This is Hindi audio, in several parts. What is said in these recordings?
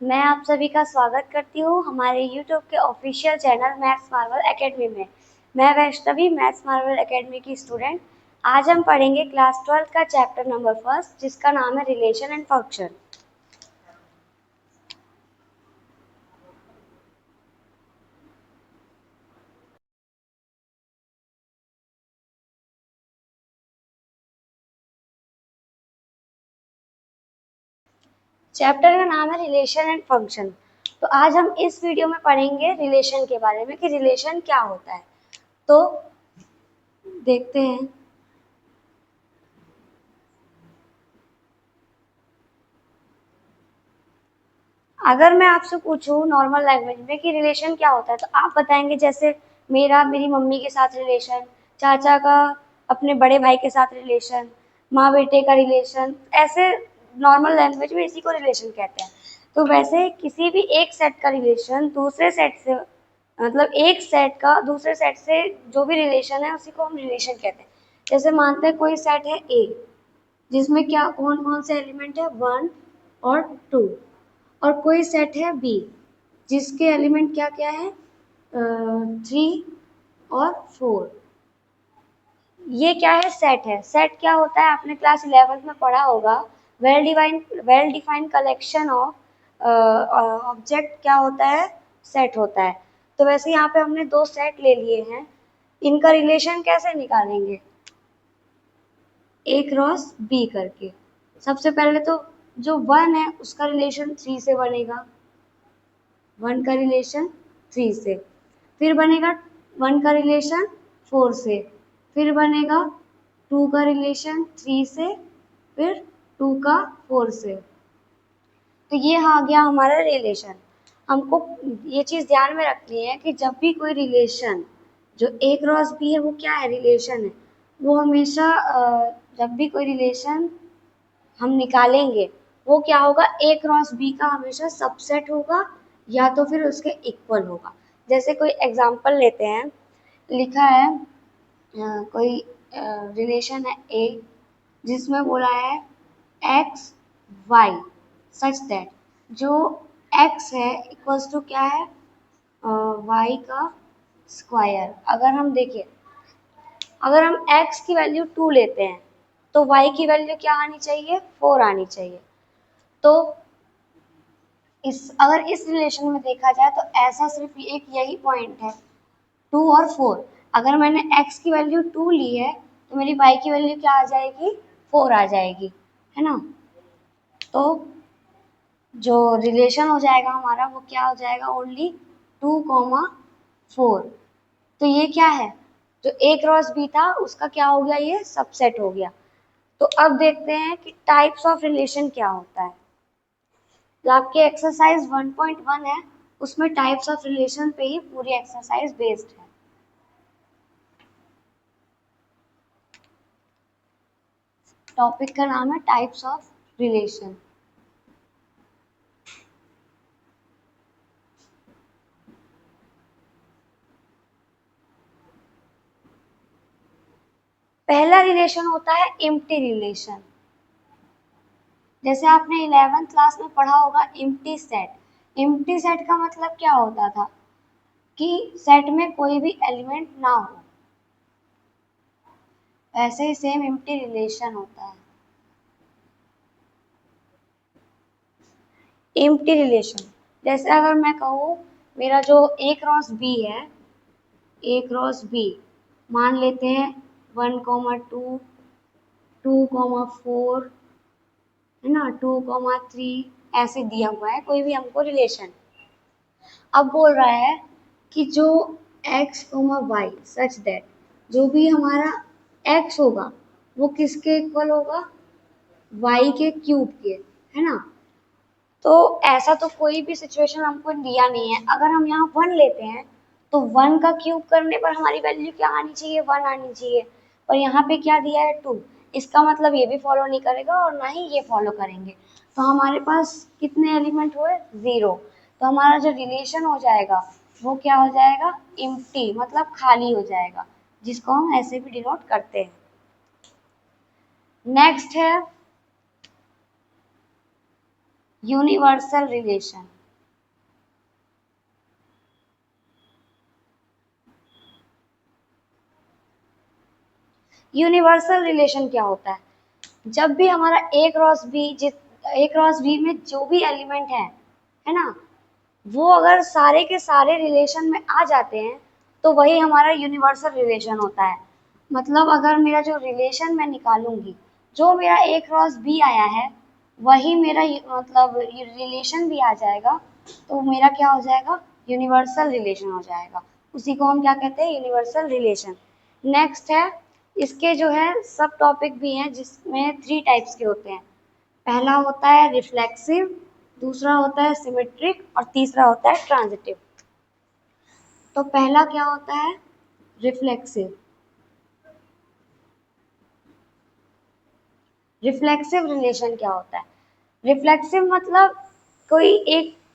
मैं आप सभी का स्वागत करती हूँ हमारे YouTube के official channel maths Marvel academy में। मैं वैष्णवी मैथ्स मार्वल एकेडमी की स्टूडेंट। आज हम पढ़ेंगे क्लास 12 का चैप्टर नंबर फर्स्ट, जिसका नाम है रिलेशन एंड फंक्शन। चैप्टर का नाम है रिलेशन एंड फंक्शन। तो आज हम इस वीडियो में पढ़ेंगे रिलेशन के बारे में कि रिलेशन क्या होता है। तो देखते हैं। अगर मैं आपसे पूछूं नॉर्मल लैंग्वेज में कि रिलेशन क्या होता है, तो आप बताएंगे जैसे मेरा मेरी मम्मी के साथ रिलेशन, चाचा का अपने बड़े भाई के साथ रिलेशन, माँ बेटे का रिलेशन, ऐसे नॉर्मल लैंग्वेज में इसी को रिलेशन कहते हैं। तो वैसे किसी भी एक सेट का रिलेशन दूसरे सेट से, मतलब एक सेट का दूसरे सेट से जो भी रिलेशन है उसी को हम रिलेशन कहते हैं। जैसे मानते हैं कोई सेट है ए, जिसमें क्या कौन कौन से एलिमेंट है, 1 और 2। और कोई सेट है बी, जिसके एलिमेंट क्या क्या है, 3 और 4। ये क्या है, सेट है। सेट क्या होता है, आपने क्लास 11th में पढ़ा होगा। Well defined collection of object क्या होता है, सेट होता है। तो वैसे यहाँ पे हमने दो सेट ले लिए हैं, इनका रिलेशन कैसे निकालेंगे, ए क्रॉस बी करके। सबसे पहले तो जो 1 है उसका रिलेशन 3 से बनेगा, 1 का रिलेशन 3 से। फिर बनेगा 1 का रिलेशन 4 से। फिर बनेगा 2 का रिलेशन 3 से। फिर 2 का 4 से। तो ये आ गया हमारा रिलेशन। हमको ये चीज़ ध्यान में रखनी है कि जब भी कोई रिलेशन जो ए क्रॉस बी है वो क्या है, रिलेशन है। वो हमेशा जब भी कोई रिलेशन हम निकालेंगे वो क्या होगा, ए क्रॉस बी का हमेशा सबसेट होगा या तो फिर उसके इक्वल होगा। जैसे कोई एग्जांपल लेते हैं, लिखा है कोई रिलेशन है ए, जिसमें बोला है एक्स वाई सच दैट जो एक्स है इक्वल्स टू क्या है, वाई का स्क्वायर। अगर हम देखें, अगर हम x की वैल्यू 2 लेते हैं तो y की वैल्यू क्या आनी चाहिए, 4 आनी चाहिए। तो अगर इस रिलेशन में देखा जाए तो ऐसा सिर्फ एक यही पॉइंट है, 2 और 4। अगर मैंने x की वैल्यू 2 ली है तो मेरी y की वैल्यू क्या आ जाएगी, 4 आ जाएगी, है ना। तो जो रिलेशन हो जाएगा हमारा वो क्या हो जाएगा, ओनली 2, 4। तो ये क्या है, जो ए क्रॉस बी था उसका क्या हो गया, ये सबसेट हो गया। तो अब देखते हैं कि टाइप्स ऑफ रिलेशन क्या होता है। जो आपके एक्सरसाइज 1.1 है उसमें टाइप्स ऑफ रिलेशन पे ही पूरी एक्सरसाइज बेस्ड है। टॉपिक का नाम है टाइप्स ऑफ रिलेशन। पहला रिलेशन होता है एम्प्टी रिलेशन। जैसे आपने 11th क्लास में पढ़ा होगा एम्प्टी सेट। एम्प्टी सेट का मतलब क्या होता था कि सेट में कोई भी एलिमेंट ना हो। ऐसे ही सेम एम्प्टी रिलेशन होता है। एम्प्टी रिलेशन जैसे अगर मैं कहूँ मेरा जो ए क्रॉस बी है, ए क्रॉस बी मान लेते हैं 1, 2, 2, 4, है ना, 2, 3 ऐसे दिया हुआ है कोई भी हमको रिलेशन। अब बोल रहा है कि जो x, y सच दैट जो भी हमारा x होगा वो किसके इक्वल होगा, y के क्यूब के, है ना। तो ऐसा तो कोई भी सिचुएशन हमको दिया नहीं है। अगर हम यहाँ 1 लेते हैं तो 1 का क्यूब करने पर हमारी वैल्यू क्या आनी चाहिए, 1 आनी चाहिए। और यहाँ पे क्या दिया है, 2। इसका मतलब ये भी फॉलो नहीं करेगा और ना ही ये फॉलो करेंगे। तो हमारे पास कितने एलिमेंट हुए, 0। तो हमारा जो रिलेशन हो जाएगा वो क्या हो जाएगा, एम्प्टी, मतलब खाली हो जाएगा, जिसको हम ऐसे भी डिनोट करते हैं। नेक्स्ट है यूनिवर्सल रिलेशन। यूनिवर्सल रिलेशन क्या होता है? जब भी हमारा ए क्रॉस बी में जो भी एलिमेंट है ना, वो अगर सारे के सारे रिलेशन में आ जाते हैं तो वही हमारा यूनिवर्सल रिलेशन होता है। मतलब अगर मेरा जो रिलेशन मैं निकालूंगी, जो मेरा ए क्रॉस बी आया है वही मेरा मतलब रिलेशन भी आ जाएगा, तो मेरा क्या हो जाएगा? यूनिवर्सल रिलेशन हो जाएगा। उसी को हम क्या कहते हैं? Universal relation. नेक्स्ट है, इसके जो है सब टॉपिक भी हैं जिसमें 3 टाइप्स के होते हैं। पहला होता है रिफ्लेक्सिव, दूसरा होता है सिमेट्रिक और तीसरा होता है ट्रांजिटिव। तो पहला क्या होता है? रिफ्लेक्सिव। रिफ्लेक्सिव रिलेशन क्या होता है? रिफ्लेक्सिव मतलब कोई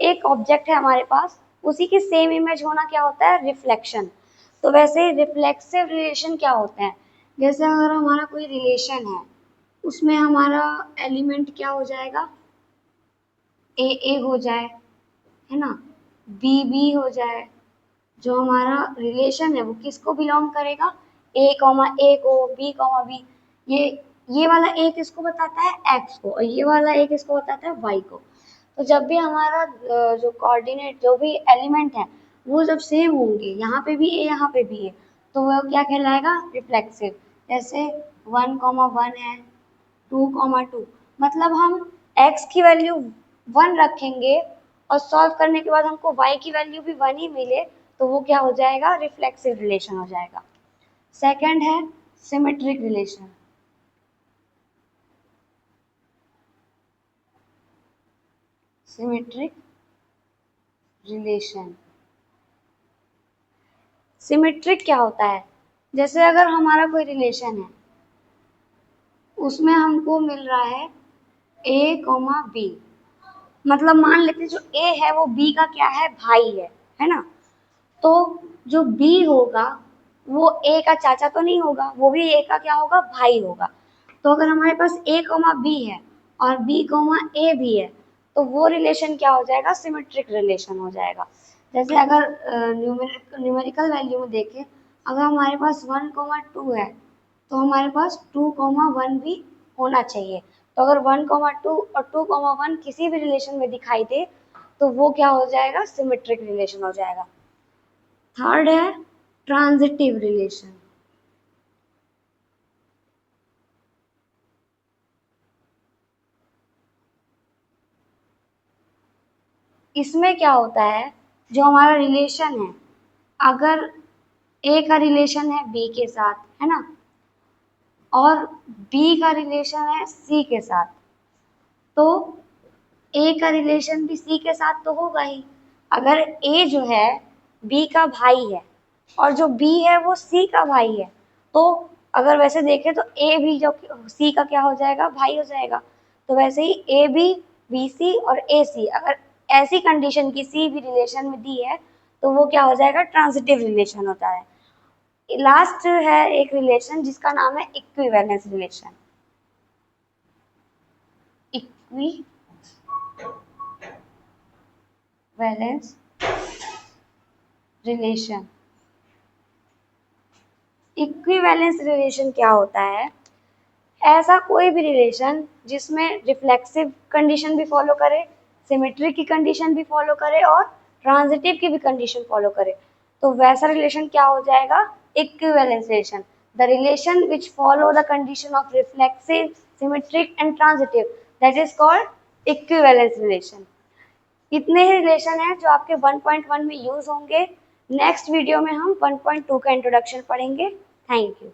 एक ऑब्जेक्ट है हमारे पास, उसी की सेम इमेज होना क्या होता है? रिफ्लेक्शन। तो वैसे ही रिफ्लेक्सिव रिलेशन क्या होता है? जैसे अगर हमारा कोई रिलेशन है, उसमें हमारा एलिमेंट क्या हो जाएगा? ए हो जाए, है ना, बी हो जाए। जो हमारा रिलेशन है वो किसको बिलोंग करेगा? ए को, बी। ये ये वाला ए किसको बताता है? एक्स को, और ये वाला ए किसको बताता है? वाई को। तो जब भी हमारा जो कोऑर्डिनेट जो भी एलिमेंट है वो जब सेम होंगे, यहाँ पे भी ए यहाँ पे भी ए, तो वो क्या कहलाएगा? रिफ्लेक्सिव। जैसे 1,1 है, 2,2, मतलब हम x की वैल्यू 1 रखेंगे और सॉल्व करने के बाद हमको y की वैल्यू भी 1 ही मिले, तो वो क्या हो जाएगा? रिफ्लेक्सिव रिलेशन हो जाएगा। सेकंड है symmetric relation. Symmetric relation, symmetric क्या होता है? जैसे अगर हमारा कोई रिलेशन है, उसमें हमको मिल रहा है a, b, मतलब मान लेते हैं जो a है वो b का क्या है? भाई है ना। तो जो b होगा वो a का चाचा तो नहीं होगा, वो भी a का क्या होगा? भाई होगा। तो अगर हमारे पास a, b है और b, a भी है, तो वो रिलेशन क्या हो जाएगा? सिमेट्रिक रिलेशन हो जाएगा। जैसे अगर न्यूमेरिकल वैल्यू में देखें, अगर हमारे पास 1, 2 है, तो हमारे पास 2, 1 भी होना चाहिए। तो अगर 1, 2 और 2, 1 किसी भी रिलेशन में दिखाई दे, तो वो क्या हो जाएगा? सिमेट्रिक रिलेशन हो जाएगा। थर्ड है ट्रांजिटिव रिलेशन। इसमें क्या होता है? जो हमारा रिलेशन है, अगर ए का रिलेशन है बी के साथ, है ना, और बी का रिलेशन है सी के साथ, तो ए का रिलेशन भी सी के साथ तो होगा ही। अगर ए जो है बी का भाई है और जो बी है वो सी का भाई है, तो अगर वैसे देखें तो ए भी जो सी का क्या हो जाएगा? भाई हो जाएगा। तो वैसे ही ए बी, बी सी और ए सी, अगर ऐसी कंडीशन किसी भी रिलेशन में दी है तो वो क्या हो जाएगा? ट्रांजिटिव रिलेशन होता है। लास्ट है एक रिलेशन जिसका नाम है equivalence relation. Equivalence relation. Equivalence relation क्या होता है? ऐसा कोई भी रिलेशन जिसमें रिफ्लेक्सिव कंडीशन भी फॉलो करे, सिमेट्रिक की कंडीशन भी फॉलो करे और ट्रांजिटिव की भी कंडीशन फॉलो करे, तो वैसा रिलेशन क्या हो जाएगा? Equivalence relation. The relation which follow the condition of reflexive, symmetric and transitive, that is called equivalence relation. इतने ही रिलेशन हैं जो आपके 1.1 में यूज होंगे। नेक्स्ट वीडियो में हम 1.2 का इंट्रोडक्शन पढ़ेंगे। Thank you.